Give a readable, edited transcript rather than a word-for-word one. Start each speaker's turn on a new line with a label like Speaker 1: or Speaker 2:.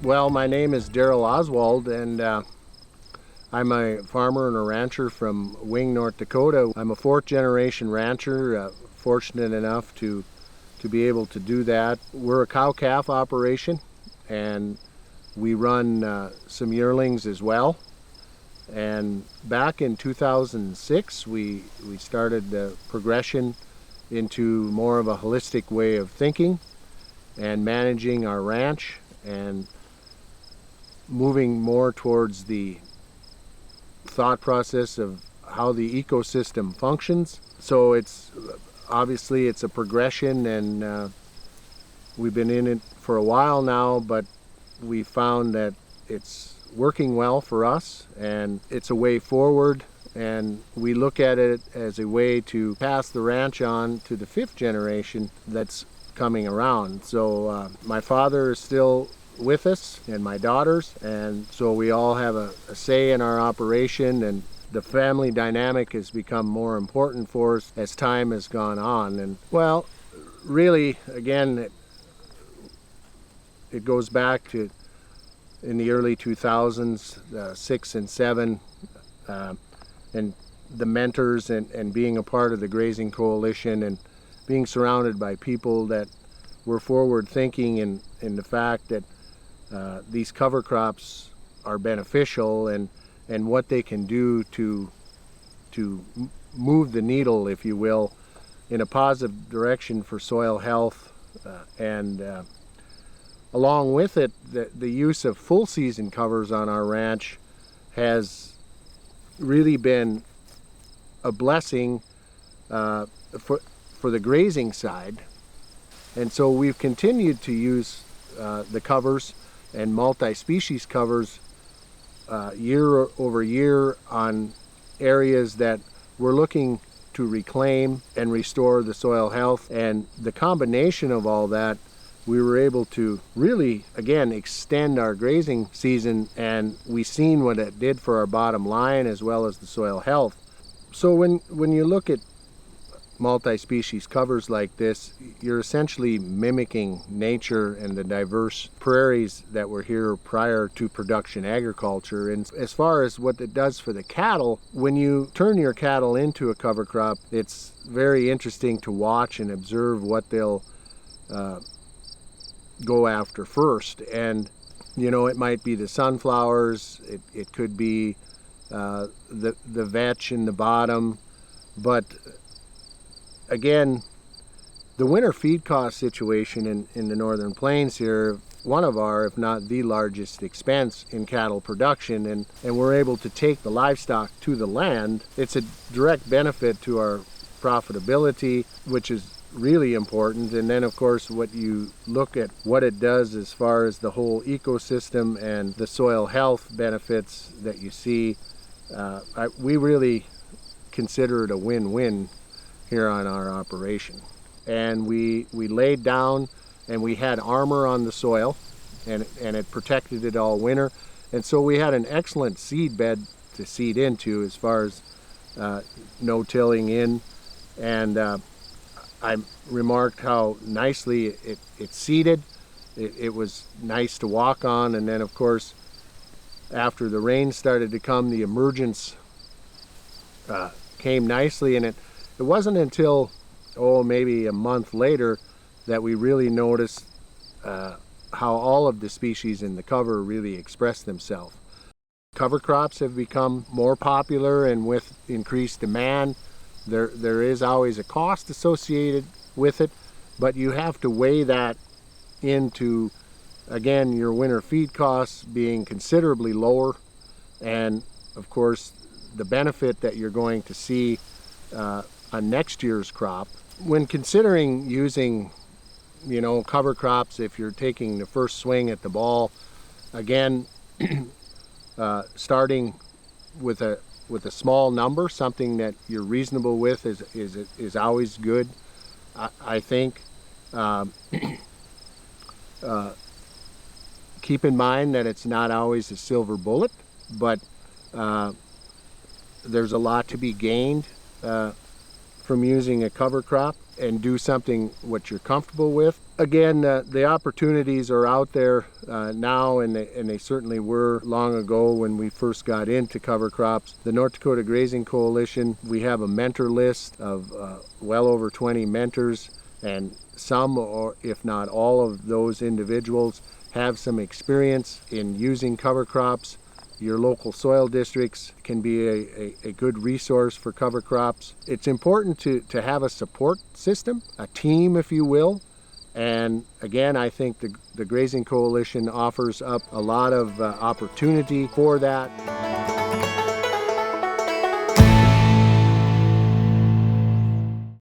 Speaker 1: Well, my name is Darrell Oswald, and I'm a farmer and a rancher from Wing, North Dakota. I'm a fourth generation rancher, fortunate enough to be able to do that. We're a cow-calf operation, and we run some yearlings as well. And back in 2006, we started the progression into more of a holistic way of thinking and managing our ranch, and moving more towards the thought process of how the ecosystem functions. So it's obviously it's a progression, and we've been in it for a while now, but we found that it's working well for us and it's a way forward, and we look at it as a way to pass the ranch on to the fifth generation that's coming around. So my father is still with us, and my daughters, and so we all have a say in our operation, and the family dynamic has become more important for us as time has gone on. And well, really, again, it goes back to in the early 2000s, 6 and 7, and the mentors, and being a part of the Grazing Coalition, and being surrounded by people that were forward thinking in the fact that these cover crops are beneficial, and what they can do to move the needle, if you will, in a positive direction for soil health, and along with it, the use of full season covers on our ranch has really been a blessing for the grazing side. And so we've continued to use the covers and multi-species covers year over year on areas that we're looking to reclaim and restore the soil health. And the combination of all that, we were able to really, again, extend our grazing season, and we've seen what it did for our bottom line as well as the soil health. So when you look at multi-species covers like this, you're essentially mimicking nature and the diverse prairies that were here prior to production agriculture. And as far as what it does for the cattle, when you turn your cattle into a cover crop, it's very interesting to watch and observe what they'll go after first. And it might be the sunflowers, it could be the vetch in the bottom, but again, the winter feed cost situation in the Northern Plains here, one of our, if not the largest expense in cattle production, and we're able to take the livestock to the land. It's a direct benefit to our profitability, which is really important. And then of course, what you look at what it does as far as the whole ecosystem and the soil health benefits that you see, we really consider it a win-win here on our operation. And we laid down, and we had armor on the soil, and it protected it all winter. And so we had an excellent seed bed to seed into as far as no tilling in. And I remarked how nicely it seeded. It was nice to walk on. And then of course, after the rain started to come, the emergence came nicely, and it wasn't until maybe a month later that we really noticed how all of the species in the cover really express themselves. Cover crops have become more popular, and with increased demand, there is always a cost associated with it, but you have to weigh that into, again, your winter feed costs being considerably lower, and of course the benefit that you're going to see on next year's crop. When considering using cover crops, if you're taking the first swing at the ball, again, starting with a small number, something that you're reasonable with, is always good. I think keep in mind that it's not always a silver bullet, but there's a lot to be gained from using a cover crop and do something what you're comfortable with. Again, the opportunities are out there now, and they certainly were long ago when we first got into cover crops. The North Dakota Grazing Coalition, we have a mentor list of well over 20 mentors, and some, or if not all of those individuals, have some experience in using cover crops. Your local soil districts can be a good resource for cover crops. It's important to have a support system, a team, if you will. And again, I think the Grazing Coalition offers up a lot of opportunity for that.